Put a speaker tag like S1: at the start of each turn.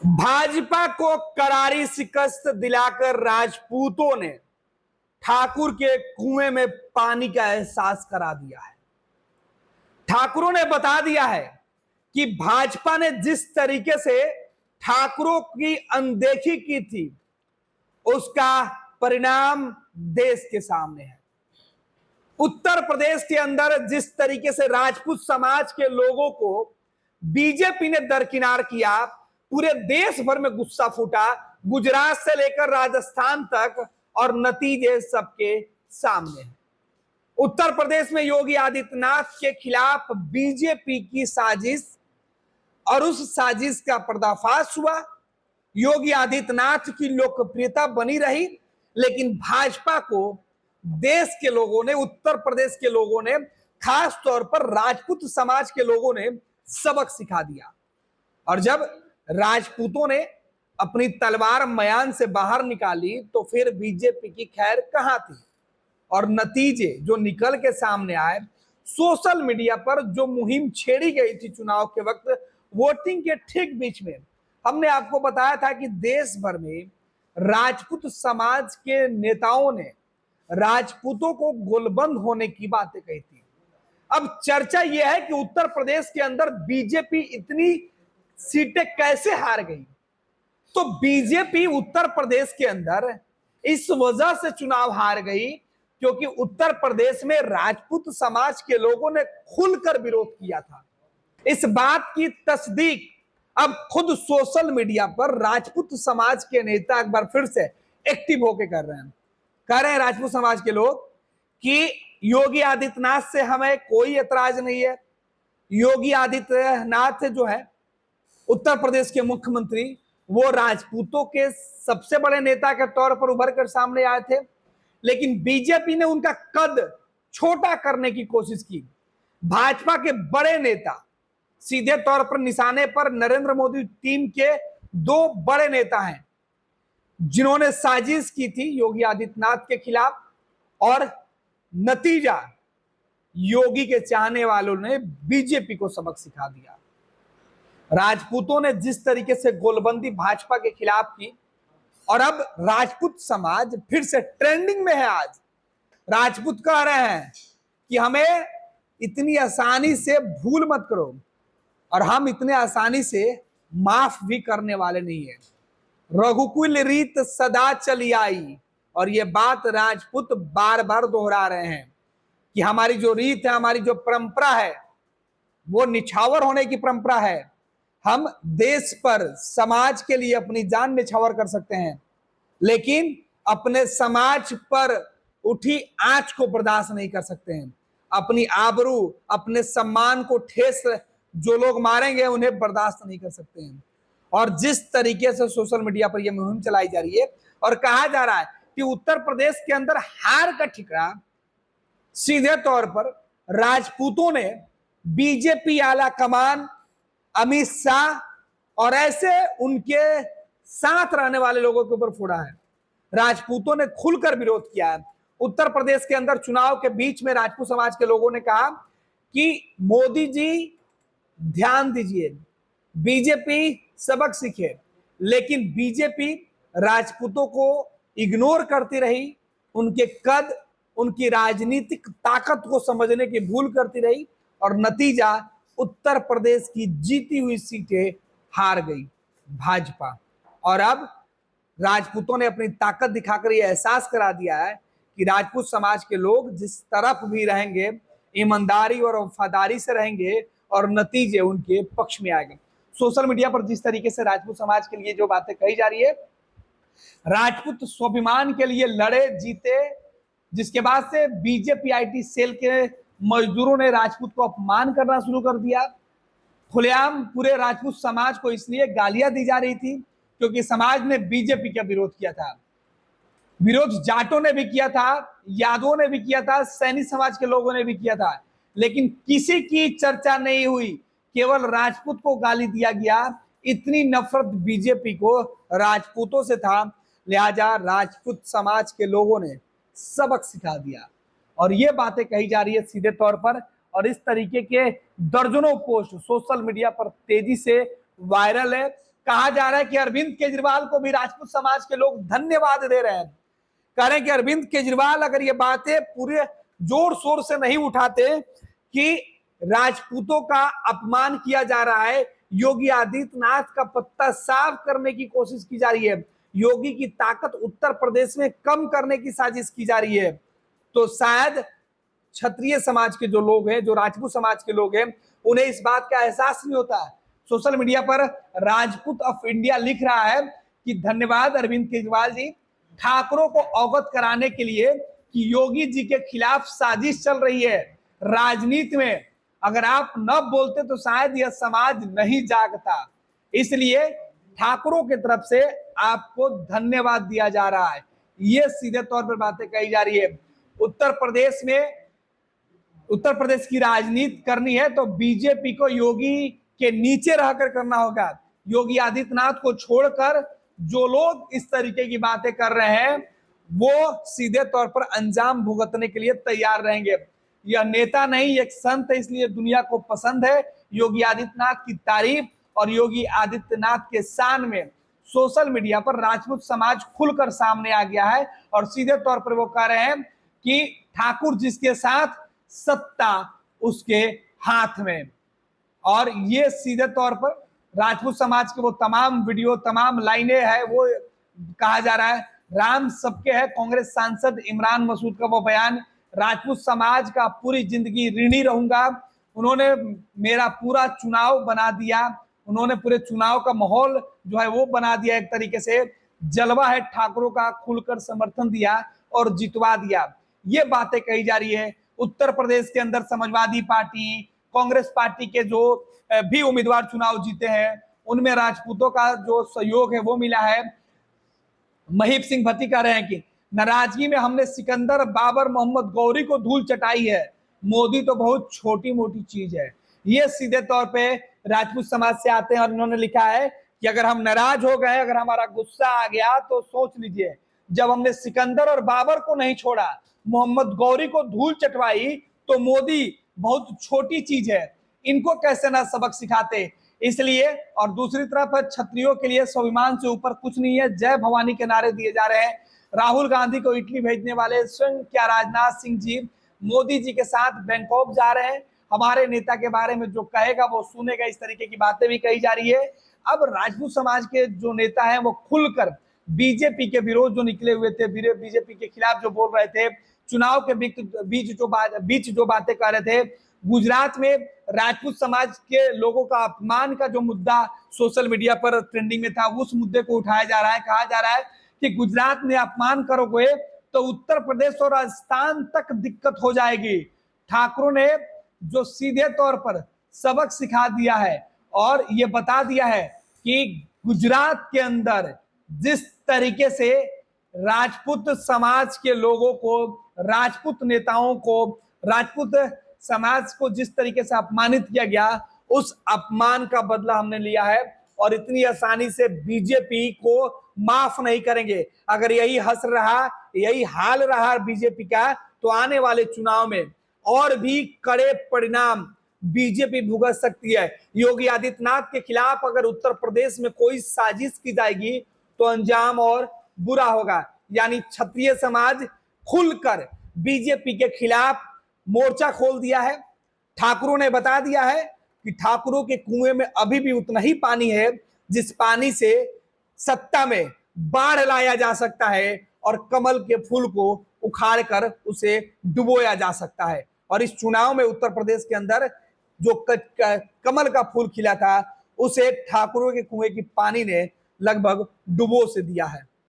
S1: भाजपा को करारी शिकस्त दिलाकर राजपूतों ने ठाकुर के कुएं में पानी का एहसास करा दिया है। ठाकुरों ने बता दिया है कि भाजपा ने जिस तरीके से ठाकुरों की अनदेखी की थी, उसका परिणाम देश के सामने है। उत्तर प्रदेश के अंदर जिस तरीके से राजपूत समाज के लोगों को बीजेपी ने दरकिनार किया, पूरे देश भर में गुस्सा फूटा, गुजरात से लेकर राजस्थान तक, और नतीजे सबके सामने हैं। उत्तर प्रदेश में योगी आदित्यनाथ के खिलाफ बीजेपी की साजिश, और उस साजिश का पर्दाफाश हुआ। योगी आदित्यनाथ की लोकप्रियता बनी रही, लेकिन भाजपा को देश के लोगों ने, उत्तर प्रदेश के लोगों ने, खास तौर पर राजपूत समाज के लोगों ने सबक सिखा दिया। और जब राजपूतों ने अपनी तलवार मयान से बाहर निकाली तो फिर बीजेपी की खैर कहां थी। और नतीजे जो निकल के सामने आए, सोशल मीडिया पर जो मुहिम छेड़ी गई थी चुनाव के वक्त, वोटिंग के ठीक बीच में, हमने आपको बताया था कि देश भर में राजपूत समाज के नेताओं ने राजपूतों को गोलबंद होने की बातें कही थी। अब चर्चा यह है कि उत्तर प्रदेश के अंदर बीजेपी इतनी सीटें कैसे हार गई। तो बीजेपी उत्तर प्रदेश के अंदर इस वजह से चुनाव हार गई क्योंकि उत्तर प्रदेश में राजपूत समाज के लोगों ने खुलकर विरोध किया था। इस बात की तस्दीक अब खुद सोशल मीडिया पर राजपूत समाज के नेता एक बार फिर से एक्टिव होकर कर रहे हैं। कह रहे हैं राजपूत समाज के लोग कि योगी आदित्यनाथ से हमें कोई एतराज नहीं है। योगी आदित्यनाथ जो है उत्तर प्रदेश के मुख्यमंत्री, वो राजपूतों के सबसे बड़े नेता के तौर पर उभर कर सामने आए थे, लेकिन बीजेपी ने उनका कद छोटा करने की कोशिश की। भाजपा के बड़े नेता, सीधे तौर पर निशाने पर नरेंद्र मोदी टीम के दो बड़े नेता हैं जिन्होंने साजिश की थी योगी आदित्यनाथ के खिलाफ, और नतीजा योगी के चाहने वालों ने बीजेपी को सबक सिखा दिया। राजपूतों ने जिस तरीके से गोलबंदी भाजपा के खिलाफ की, और अब राजपूत समाज फिर से ट्रेंडिंग में है। आज राजपूत कह रहे हैं कि हमें इतनी आसानी से भूल मत करो, और हम इतने आसानी से माफ भी करने वाले नहीं है। रघुकुल रीत सदा चली आई, और ये बात राजपूत बार बार दोहरा रहे हैं कि हमारी जो रीत है, हमारी जो परंपरा है, वो निछावर होने की परंपरा है। हम देश पर, समाज के लिए अपनी जान निछावर कर सकते हैं, लेकिन अपने समाज पर उठी आंच को बर्दाश्त नहीं कर सकते हैं। अपनी आबरू, अपने सम्मान को ठेस जो लोग मारेंगे, उन्हें बर्दाश्त नहीं कर सकते हैं। और जिस तरीके से सोशल मीडिया पर यह मुहिम चलाई जा रही है और कहा जा रहा है कि उत्तर प्रदेश के अंदर हार का ठिकाना सीधे तौर पर राजपूतों ने बीजेपी आला कमान, अमित शाह और ऐसे उनके साथ रहने वाले लोगों के ऊपर फोड़ा है। राजपूतों ने खुलकर विरोध किया है। उत्तर प्रदेश के अंदर चुनाव के बीच में राजपूत समाज के लोगों ने कहा कि मोदी जी ध्यान दीजिए, बीजेपी सबक सीखे, लेकिन बीजेपी राजपूतों को इग्नोर करती रही, उनके कद, उनकी राजनीतिक ताकत को समझने की भूल करती रही, और नतीजा उत्तर प्रदेश की जीती हुई सीटें हार गई भाजपा। और अब राजपूतों ने अपनी ताकत दिखाकर यह एहसास करा दिया है कि राजपूत समाज के लोग जिस तरफ भी रहेंगे, ईमानदारी और वफादारी से रहेंगे, और नतीजे उनके पक्ष में आएंगे। सोशल मीडिया पर जिस तरीके से राजपूत समाज के लिए जो बातें कही जा रही है, राजपूत स्वाभिमान के लिए लड़े, जीते, जिसके बाद से बीजेपी आईटी सेल के मजदूरों ने राजपूत को अपमान करना शुरू कर दिया। खुलेआम पूरे राजपूत समाज को इसलिए गालियां दी जा रही थी क्योंकि समाज ने बीजेपी का विरोध किया था। विरोध जाटों ने भी किया था, यादवों ने भी किया था, सैनी समाज के लोगों ने भी किया था, लेकिन किसी की चर्चा नहीं हुई, केवल राजपूत को गाली दिया गया। इतनी नफरत बीजेपी को राजपूतों से था, लिहाजा राजपूत समाज के लोगों ने सबक सिखा दिया। और ये बातें कही जा रही है सीधे तौर पर, और इस तरीके के दर्जनों पोस्ट सोशल मीडिया पर तेजी से वायरल है। कहा जा रहा है कि अरविंद केजरीवाल को भी राजपूत समाज के लोग धन्यवाद दे रहे हैं। कह रहे हैं कि अरविंद केजरीवाल अगर ये बातें पूरे जोर शोर से नहीं उठाते कि राजपूतों का अपमान किया जा रहा है, योगी आदित्यनाथ का पत्ता साफ करने की कोशिश की जा रही है, योगी की ताकत उत्तर प्रदेश में कम करने की साजिश की जा रही है, तो शायद क्षत्रिय समाज के जो लोग हैं, जो राजपूत समाज के लोग हैं, उन्हें इस बात का एहसास नहीं होता है। सोशल मीडिया पर राजपूत ऑफ इंडिया लिख रहा है कि धन्यवाद अरविंद केजरीवाल जी, ठाकुरों को अवगत कराने के लिए कि योगी जी के खिलाफ साजिश चल रही है। राजनीति में अगर आप न बोलते तो शायद यह समाज नहीं जागता, इसलिए ठाकुरों की तरफ से आपको धन्यवाद दिया जा रहा है। ये सीधे तौर पर बातें कही जा रही है। उत्तर प्रदेश की राजनीति करनी है तो बीजेपी को योगी के नीचे रहकर करना होगा। योगी आदित्यनाथ को छोड़कर जो लोग इस तरीके की बातें कर रहे हैं वो सीधे तौर पर अंजाम भुगतने के लिए तैयार रहेंगे। यह नेता नहीं, एक संत है, इसलिए दुनिया को पसंद है योगी आदित्यनाथ की तारीफ। और योगी आदित्यनाथ के शान में सोशल मीडिया पर राजपूत समाज खुलकर सामने आ गया है और सीधे तौर पर वो कह रहे हैं कि ठाकुर जिसके साथ सत्ता उसके हाथ में। और ये सीधे तौर पर राजपूत समाज के वो तमाम वीडियो, तमाम लाइनें हैं, वो कहा जा रहा है राम सबके है। कांग्रेस सांसद इमरान मसूद का वो बयान, राजपूत समाज का पूरी जिंदगी ऋणी रहूंगा, उन्होंने मेरा पूरा चुनाव बना दिया, उन्होंने पूरे चुनाव का माहौल जो है वो बना दिया, एक तरीके से जलवा है ठाकुरों का, खुलकर समर्थन दिया और जितवा दिया। ये बातें कही जा रही है। उत्तर प्रदेश के अंदर समाजवादी पार्टी, कांग्रेस पार्टी के जो भी उम्मीदवार चुनाव जीते हैं उनमें राजपूतों का जो सहयोग है वो मिला है। महीप सिंह भट्टी कह रहे हैं कि नाराजगी में हमने सिकंदर, बाबर, मोहम्मद गौरी को धूल चटाई है, मोदी तो बहुत छोटी मोटी चीज है। ये सीधे तौर पे राजपूत समाज से आते हैं और इन्होंने लिखा है कि अगर हम नाराज हो गए, अगर हमारा गुस्सा आ गया तो सोच लीजिए, जब हमने सिकंदर और बाबर को नहीं छोड़ा, मोहम्मद गौरी को धूल चटवाई, तो मोदी बहुत छोटी चीज है, इनको कैसे ना सबक सिखाते। इसलिए और दूसरी तरफ क्षत्रियों के लिए स्वाभिमान से ऊपर कुछ नहीं है, जय भवानी के नारे दिए जा रहे हैं। राहुल गांधी को इटली भेजने वाले स्वयं क्या राजनाथ सिंह जी मोदी जी के साथ बैंकॉक जा रहे हैं। हमारे नेता के बारे में जो कहेगा वो सुनेगा, इस तरीके की बातें भी कही जा रही है। अब राजपूत समाज के जो नेता हैं वो खुलकर बीजेपी के विरोध जो निकले हुए थे, बीजेपी के खिलाफ जो बोल रहे थे, चुनाव के बीच जो बातें कर रहे थे, गुजरात में राजपूत समाज के लोगों का अपमान का जो मुद्दा सोशल मीडिया पर ट्रेंडिंग में था, उस मुद्दे को उठाया जा रहा है। कहा जा रहा है कि गुजरात में अपमान करोगे तो उत्तर प्रदेश और राजस्थान तक दिक्कत हो जाएगी। ठाकुरों ने जो सीधे तौर पर सबक सिखा दिया है और ये बता दिया है कि गुजरात के अंदर जिस तरीके से राजपूत समाज के लोगों को, राजपूत नेताओं को, राजपूत समाज को जिस तरीके से अपमानित किया गया, उस अपमान का बदला हमने लिया है और इतनी आसानी से बीजेपी को माफ नहीं करेंगे। अगर यही यही हाल रहा बीजेपी का, तो आने वाले चुनाव में और भी कड़े परिणाम बीजेपी भुगत सकती है। योगी आदित्यनाथ के खिलाफ अगर उत्तर प्रदेश में कोई साजिश की जाएगी तो अंजाम और बुरा होगा। यानी क्षत्रिय समाज खुलकर बीजेपी के खिलाफ मोर्चा खोल दिया है। ठाकुरों ने बता दिया है कि ठाकुरों के कुएं में अभी भी उतना ही पानी है जिस पानी से सत्ता में बाढ़ लाया जा सकता है और कमल के फूल को उखाड़कर उसे डुबोया जा सकता है। और इस चुनाव में उत्तर प्रदेश के अंदर जो कमल का फूल खिला था, उसे ठाकुरों के कुएं की पानी ने लगभग डुबो से दिया है।